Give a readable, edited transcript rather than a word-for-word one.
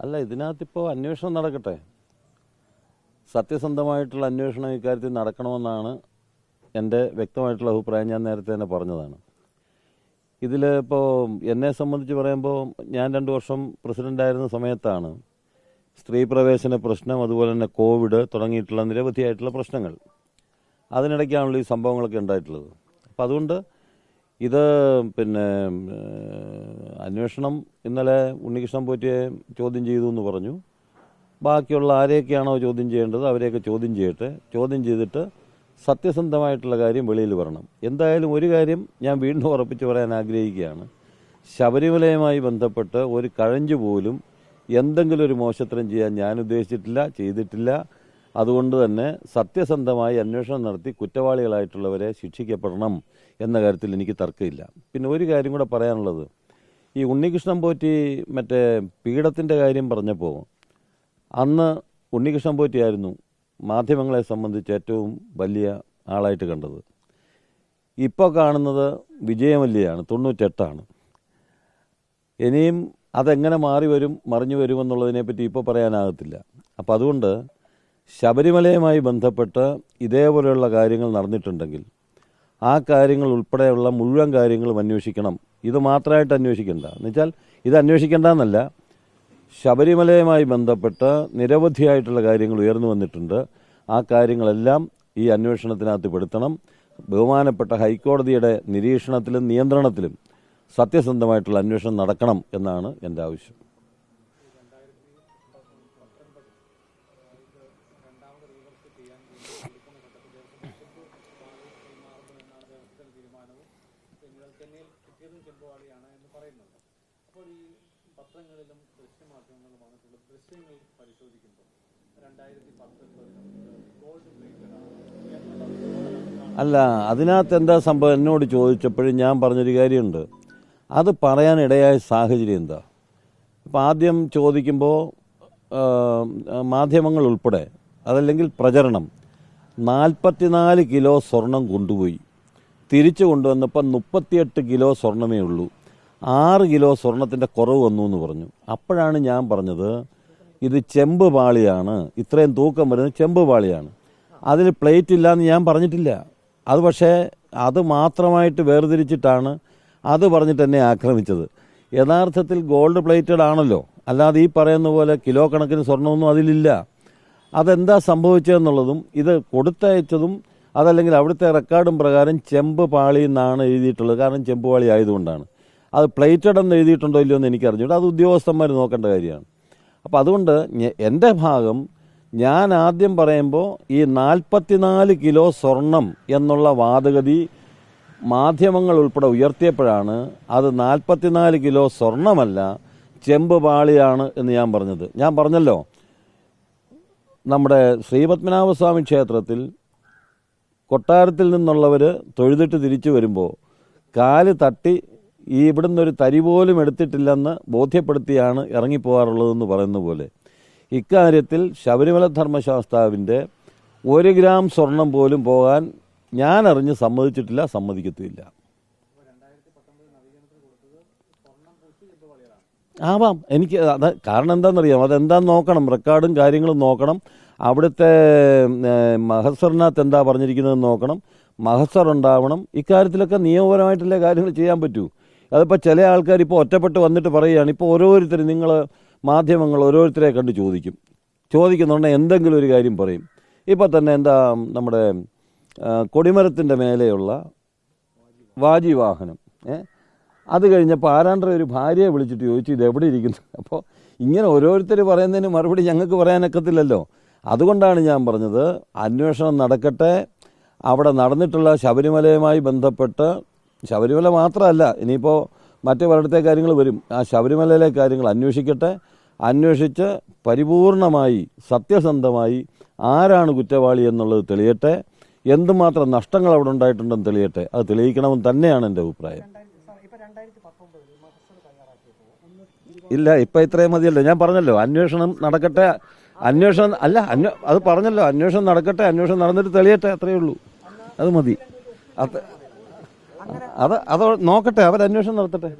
അല്ല, ഇതിനകത്തിപ്പോൾ അന്വേഷണം നടക്കട്ടെ. സത്യസന്ധമായിട്ടുള്ള അന്വേഷണം ഇക്കാര്യത്തിൽ നടക്കണമെന്നാണ് എൻ്റെ വ്യക്തമായിട്ടുള്ള അഭിപ്രായം. ഞാൻ നേരത്തെ തന്നെ പറഞ്ഞതാണ്. ഇതിൽ ഇപ്പോൾ എന്നെ സംബന്ധിച്ച് പറയുമ്പോൾ ഞാൻ 2 വർഷം പ്രസിഡൻ്റായിരുന്ന സമയത്താണ് സ്ത്രീ പ്രവേശന പ്രശ്നം, അതുപോലെ തന്നെ കോവിഡ് തുടങ്ങിയിട്ടുള്ള നിരവധിയായിട്ടുള്ള പ്രശ്നങ്ങൾ, അതിനിടയ്ക്കാണല്ലോ ഈ സംഭവങ്ങളൊക്കെ ഉണ്ടായിട്ടുള്ളത്. അപ്പം അതുകൊണ്ട് ഇത് അന്വേഷണം ഇന്നലെ ഉണ്ണികൃഷ്ണൻ പോറ്റിയെ ചോദ്യം ചെയ്തു എന്ന് പറഞ്ഞു. ബാക്കിയുള്ള ആരെയൊക്കെയാണോ ചോദ്യം ചെയ്യേണ്ടത് അവരെയൊക്കെ ചോദ്യം ചെയ്യട്ടെ. ചോദ്യം ചെയ്തിട്ട് സത്യസന്ധമായിട്ടുള്ള കാര്യം വെളിയിൽ വരണം. എന്തായാലും ഒരു കാര്യം ഞാൻ വീണ്ടും ഉറപ്പിച്ച് പറയാൻ ആഗ്രഹിക്കുകയാണ്. ശബരിമലയുമായി ബന്ധപ്പെട്ട് ഒരു കഴഞ്ചു പോലും എന്തെങ്കിലും ഒരു മോശത്തരം ചെയ്യാൻ ഞാൻ ഉദ്ദേശിച്ചിട്ടില്ല, ചെയ്തിട്ടില്ല. അതുകൊണ്ട് തന്നെ സത്യസന്ധമായി അന്വേഷണം നടത്തി കുറ്റവാളികളായിട്ടുള്ളവരെ ശിക്ഷിക്കപ്പെടണം എന്ന കാര്യത്തിൽ എനിക്ക് തർക്കമില്ല. പിന്നെ ഒരു കാര്യം കൂടെ പറയാനുള്ളത്, ഈ ഉണ്ണികൃഷ്ണൻ പോറ്റി മറ്റേ പീഠത്തിൻ്റെ കാര്യം പറഞ്ഞപ്പോൾ അന്ന് ഉണ്ണികൃഷ്ണൻ പോറ്റിയായിരുന്നു മാധ്യമങ്ങളെ സംബന്ധിച്ച് ഏറ്റവും വലിയ ആളായിട്ട് കണ്ടത്. ഇപ്പോൾ കാണുന്നത് വിജയമല്യയാണ്, 98ആണ്. ഇനിയും അതെങ്ങനെ മാറി വരും മറിഞ്ഞു വരുമെന്നുള്ളതിനെപ്പറ്റി ഇപ്പോൾ പറയാനാകത്തില്ല. അപ്പം അതുകൊണ്ട് ശബരിമലയുമായി ബന്ധപ്പെട്ട് ഇതേപോലെയുള്ള കാര്യങ്ങൾ നടന്നിട്ടുണ്ടെങ്കിൽ ആ കാര്യങ്ങൾ ഉൾപ്പെടെയുള്ള മുഴുവൻ കാര്യങ്ങളും അന്വേഷിക്കണം. ഇത് മാത്രമായിട്ട് അന്വേഷിക്കേണ്ട എന്നുവെച്ചാൽ ഇത് അന്വേഷിക്കേണ്ടെന്നല്ല, ശബരിമലയുമായി ബന്ധപ്പെട്ട് നിരവധിയായിട്ടുള്ള കാര്യങ്ങൾ ഉയർന്നു വന്നിട്ടുണ്ട്. ആ കാര്യങ്ങളെല്ലാം ഈ അന്വേഷണത്തിനകത്ത് പെടുത്തണം. ബഹുമാനപ്പെട്ട ഹൈക്കോടതിയുടെ നിരീക്ഷണത്തിലും നിയന്ത്രണത്തിലും സത്യസന്ധമായിട്ടുള്ള അന്വേഷണം നടക്കണം എന്നാണ് എൻ്റെ ആവശ്യം. പത്രങ്ങളിലും ദൃശ്യമാധ്യമങ്ങളിലും വന്നിട്ടുള്ള ദൃശ്യങ്ങൾ പരിശോധിക്കുമ്പോൾ 2010 ഗോൾഡ് പ്ലേറ്റഡ് ആണ്. അല്ല, അതിനകത്ത് എന്താ സംഭവം എന്നോട് ചോദിച്ചപ്പോഴും ഞാൻ പറഞ്ഞൊരു കാര്യമുണ്ട്. അത് പറയാനിടയായ സാഹചര്യം എന്താ? അപ്പം ആദ്യം ചോദിക്കുമ്പോൾ മാധ്യമങ്ങൾ ഉൾപ്പെടെ, അതല്ലെങ്കിൽ പ്രചരണം, 44 കിലോ സ്വർണം കൊണ്ടുപോയി, തിരിച്ചു കൊണ്ടുവന്നപ്പോൾ 38 കിലോ സ്വർണമേ ഉള്ളൂ, 6 കിലോ സ്വർണത്തിൻ്റെ കുറവ് വന്നു എന്ന് പറഞ്ഞു. അപ്പോഴാണ് ഞാൻ പറഞ്ഞത് ഇത് ചെമ്പ് പാളിയാണ്, ഇത്രയും തൂക്കം വരുന്നത് ചെമ്പ് പാളിയാണ്, അതിൽ പ്ലേറ്റ് ഇല്ലയെന്ന് ഞാൻ പറഞ്ഞിട്ടില്ല. അത് പക്ഷേ അത് മാത്രമായിട്ട് വേർതിരിച്ചിട്ടാണ് അത് പറഞ്ഞിട്ട് എന്നെ ആക്രമിച്ചത്. യഥാർത്ഥത്തിൽ ഗോൾഡ് പ്ലേറ്റഡ് ആണല്ലോ, അല്ലാതെ ഈ പറയുന്ന പോലെ കിലോ കണക്കിന് സ്വർണ്ണമൊന്നും അതിലില്ല. അതെന്താ സംഭവിച്ചതെന്നുള്ളതും ഇത് കൊടുത്തയച്ചതും അതല്ലെങ്കിൽ അവിടുത്തെ റെക്കോർഡും പ്രകാരം ചെമ്പ് പാളി എന്നാണ് എഴുതിയിട്ടുള്ളത്. കാരണം ചെമ്പ് പാളി ആയതുകൊണ്ടാണ്. അത് പ്ലേറ്റഡ് എന്ന് എഴുതിയിട്ടുണ്ടോ ഇല്ലയോ എന്ന് എനിക്കറിഞ്ഞിട്ട് അത് ഉദ്യോഗസ്ഥന്മാർ നോക്കേണ്ട കാര്യമാണ്. അപ്പോൾ അതുകൊണ്ട് എൻ്റെ ഭാഗം ഞാൻ ആദ്യം പറയുമ്പോൾ ഈ 44 കിലോ സ്വർണം എന്നുള്ള വാദഗതി മാധ്യമങ്ങൾ ഉൾപ്പെടെ ഉയർത്തിയപ്പോഴാണ് അത് 44 കിലോ സ്വർണമല്ല ചെമ്പ് പാളിയാണ് എന്ന് ഞാൻ പറഞ്ഞത്. ഞാൻ പറഞ്ഞല്ലോ, നമ്മുടെ ശ്രീപത്മനാഭസ്വാമി ക്ഷേത്രത്തിൽ കൊട്ടാരത്തിൽ നിന്നുള്ളവർ തൊഴുതിട്ട് തിരിച്ചു വരുമ്പോൾ കാല് തട്ടി ഈ ഇവിടുന്ന് ഒരു തരി പോലും എടുത്തിട്ടില്ലെന്ന് ബോധ്യപ്പെടുത്തിയാണ് ഇറങ്ങിപ്പോകാറുള്ളതെന്ന് പറയുന്ന പോലെ ഇക്കാര്യത്തിൽ ശബരിമല ധർമ്മശാസ്താവിൻ്റെ 1 ഗ്രാം സ്വർണം പോലും പോകാൻ ഞാൻ അറിഞ്ഞ് സമ്മതിച്ചിട്ടില്ല, സമ്മതിക്കത്തുമില്ല. ആവാം, എനിക്ക് അത് കാരണം എന്താണെന്നറിയാം. അതെന്താണെന്ന് നോക്കണം, റെക്കോർഡും കാര്യങ്ങളും നോക്കണം. അവിടുത്തെ മഹസറിനകത്ത് എന്താ പറഞ്ഞിരിക്കുന്നതെന്ന് നോക്കണം. മഹസർ ഉണ്ടാവണം. ഇക്കാര്യത്തിലൊക്കെ നിയമപരമായിട്ടുള്ള കാര്യങ്ങൾ ചെയ്യാൻ പറ്റൂ. അതിപ്പോൾ ചില ആൾക്കാർ ഇപ്പോൾ ഒറ്റപ്പെട്ട് വന്നിട്ട് പറയുകയാണ്. ഇപ്പോൾ ഓരോരുത്തരും നിങ്ങൾ മാധ്യമങ്ങൾ ഓരോരുത്തരെ കണ്ട് ചോദിക്കുന്നുണ്ടെങ്കിൽ എന്തെങ്കിലും ഒരു കാര്യം പറയും. ഇപ്പോൾ തന്നെ എന്താ നമ്മുടെ കൊടിമരത്തിൻ്റെ മേലെയുള്ള വാജി വാഹനം, അത് കഴിഞ്ഞപ്പോൾ ആരാണ്ടര ഒരു ഭാര്യയെ വിളിച്ചിട്ട് ചോദിച്ചു ഇത് എവിടെ ഇരിക്കുന്നു. അപ്പോൾ ഇങ്ങനെ ഓരോരുത്തർ പറയുന്നതിന് മറുപടി ഞങ്ങൾക്ക് പറയാനൊക്കത്തില്ലല്ലോ. അതുകൊണ്ടാണ് ഞാൻ പറഞ്ഞത് അന്വേഷണം നടക്കട്ടെ. അവിടെ നടന്നിട്ടുള്ള ശബരിമലയുമായി ബന്ധപ്പെട്ട്, ശബരിമല മാത്രമല്ല ഇനിയിപ്പോൾ മറ്റു പലയിടത്തെ കാര്യങ്ങൾ വരും, ആ ശബരിമലയിലെ കാര്യങ്ങൾ അന്വേഷിക്കട്ടെ. അന്വേഷിച്ച് പരിപൂർണമായി സത്യസന്ധമായി ആരാണ് കുറ്റവാളി എന്നുള്ളത് തെളിയട്ടെ. എന്തുമാത്രം നഷ്ടങ്ങൾ അവിടെ ഉണ്ടായിട്ടുണ്ടെന്ന് തെളിയട്ടെ. അത് തെളിയിക്കണമെന്ന് തന്നെയാണ് എൻ്റെ അഭിപ്രായം. ഇല്ല, ഇപ്പം ഇത്രയും മതിയല്ലോ. ഞാൻ പറഞ്ഞല്ലോ അന്വേഷണം നടക്കട്ടെ. അന്വേഷണം അല്ല അത് പറഞ്ഞല്ലോ, അന്വേഷണം നടക്കട്ടെ. അന്വേഷണം നടന്നിട്ട് തെളിയട്ടെ, അത്രയേ ഉള്ളൂ. അത് മതി. അത് നോക്കട്ടെ, അവരന്വേഷണം നടത്തട്ടെ.